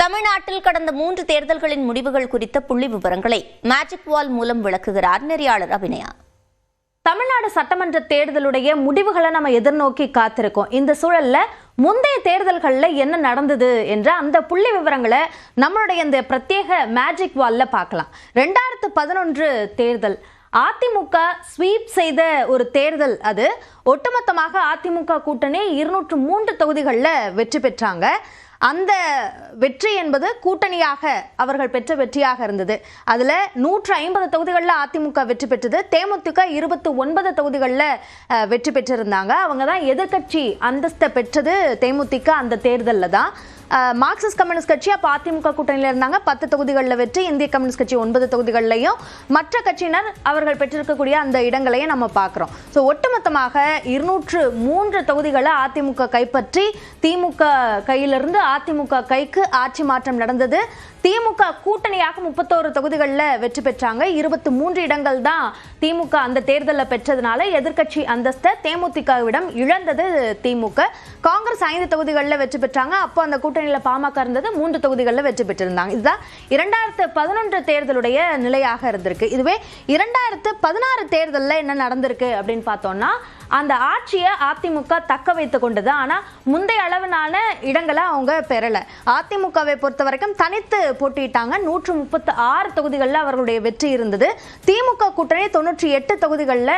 தமிழ்நாட்டில் கடந்த 3 தேர்தல்களின் முடிவுகள் குறித்த புள்ளி விவரங்களை மேஜிக் வால் மூலம் விளக்குகிறார் நெறியாளர் அபிநயா. தமிழ்நாடு சட்டமன்ற தேர்தலுடைய முடிவுகளை நம்ம எதிர்நோக்கி காத்திருக்கோம். இந்த சூழல்ல முந்தைய தேர்தல்களில் என்ன நடந்தது என்ற அந்த புள்ளி விவரங்களை நம்மளுடைய இந்த பிரத்யேக மேஜிக் வால்ல பார்க்கலாம். 2011 தேர்தல் அதிமுக ஸ்வீப் செய்த ஒரு தேர்தல். அது ஒட்டுமொத்தமாக அதிமுக கூட்டணி 203 தொகுதிகளில் வெற்றி பெற்றாங்க. அந்த வெற்றி என்பது கூட்டணியாக அவர்கள் பெற்ற வெற்றியாக இருந்தது. அதில் 150 தொகுதிகளில் அதிமுக வெற்றி பெற்றது. தேமுதிக 29 தொகுதிகளில் வெற்றி பெற்றிருந்தாங்க. அவங்க தான் எதிர்கட்சி அந்தஸ்தை பெற்றது தேமுதிக அந்த தேர்தலில் தான். மார்க்சிஸ்ட் கம்யூனிஸ்ட் கட்சி அப்போ அதிமுக கூட்டணியில் இருந்தாங்க. 10 தொகுதிகளில் வெற்றி. இந்திய கம்யூனிஸ்ட் கட்சி 9 தொகுதிகளிலையும் மற்ற கட்சியினர் அவர்கள் பெற்றிருக்கக்கூடிய அந்த இடங்களையும் நம்ம பார்க்குறோம். ஸோ ஒட்டுமொத்தமாக 203 தொகுதிகளை அதிமுக கைப்பற்றி திமுக கையிலிருந்து அதிமுக கைக்கு ஆட்சி மாற்றம் நடந்தது. திமுக கூட்டணியாக 31 தொகுதிகளில் வெற்றி பெற்றாங்க. 23 இடங்கள் தான் திமுக அந்த தேர்தலில் பெற்றதுனால எதிர்கட்சி அந்தஸ்தை தேமுதிகவிடம் இழந்தது திமுக. காங்கிரஸ் 5 தொகுதிகளில் வெற்றி பெற்றாங்க. அப்போ அந்த கூட்டணியில் பாமக இருந்தது. 3 தொகுதிகளில் வெற்றி பெற்றிருந்தாங்க. இதுதான் 2011 தேர்தலுடைய நிலையாக இருந்திருக்கு. இதுவே 2016 தேர்தலில் என்ன நடந்திருக்கு அப்படின்னு பார்த்தோம்னா, அந்த ஆட்சியை அதிமுக தக்க வைத்துக் கொண்டது. ஆனால் முந்தைய அளவிலான இடங்களை அவங்க பெறலை. அதிமுகவை பொறுத்த வரைக்கும் தனித்து போட்டிட்டாங்க. 136 தொகுதிகளில் அவர்களுடைய வெற்றி இருந்தது. திமுக கூட்டணி 98 தொகுதிகளில்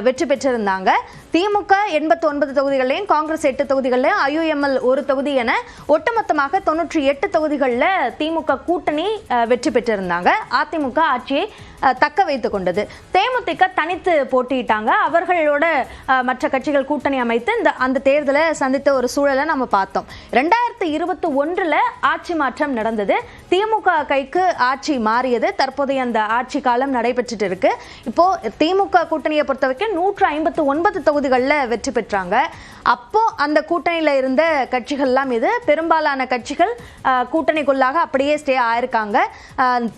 வெற்றி பெற்றிருந்தாங்க. திமுக 89 தொகுதிகளையும், காங்கிரஸ் 8 தொகுதிகளையும், IUML 1 தொகுதி என ஒட்டுமொத்தமாக 98 தொகுதிகளில் திமுக கூட்டணி வெற்றி பெற்றிருந்தாங்க. அதிமுக ஆட்சியை தக்க வைத்துக் கொண்டது. தேமுதிக தனித்து போட்டிட்டாங்க. அவர்களோட மற்ற கட்சிகள் கூட்டணி அமைத்து அந்த தேர்தலை சந்தித்த ஒரு சூழலை நம்ம பார்த்தோம். 2021 ஆட்சி மாற்றம் நடந்தது. திமுக கைக்கு ஆட்சி மாறியது. தற்போதைய அந்த ஆட்சி காலம் நடைபெற்றுட்டு இருக்கு. இப்போ திமுக கூட்டணியை பொறுத்த வரைக்கும் 159 தொகுதிகளில் வெற்றி பெற்றாங்க. அப்போ அந்த கூட்டணியில் இருந்த கட்சிகள்லாம் மீது பெரும்பாலான கட்சிகள் கூட்டணிக்குள்ளாக அப்படியே ஸ்டே ஆயிருக்காங்க.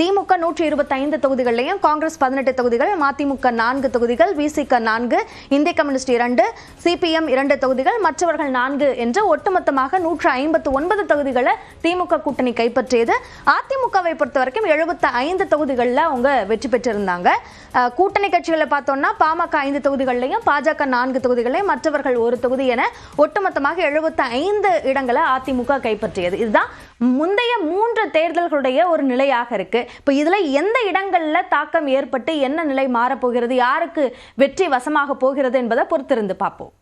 திமுக 125 தொகுதிகளையும், காங்கிரஸ் 18 தொகுதிகள், மதிமுக 4 தொகுதிகள், விசிக 4, இந்திய கம்யூனிஸ்ட் 2, CPM 2 தொகுதிகள், மற்றவர்கள் 4 என்று ஒட்டுமொத்தமாக 159 தொகுதிகளை திமுக கூட்டணி கைப்பற்றியது. அதிமுகவை பொறுத்த வரைக்கும் 75 தொகுதிகளில் அவங்க வெற்றி பெற்றிருந்தாங்க. கூட்டணி கட்சிகளை பார்த்தோம்னா பாமக 5 தொகுதிகளையும், பாஜக 4 தொகுதிகளையும், மற்றவர்கள் 1 தொகுதி என ஒட்டுமொத்தமாக 75 இடங்களை அதிமுக கைப்பற்றியது. இதுதான் முந்தைய 3 தேர்தல்களுடைய ஒரு நிலையாக இருக்கு. இப்போ இதுல எந்த இடங்கள்ல தாக்கம் ஏற்பட்டு என்ன நிலை மாறப்போகிறது, யாருக்கு வெற்றி வசமாக போகிறது என்பதை பொறுத்திருந்து பார்ப்போம்.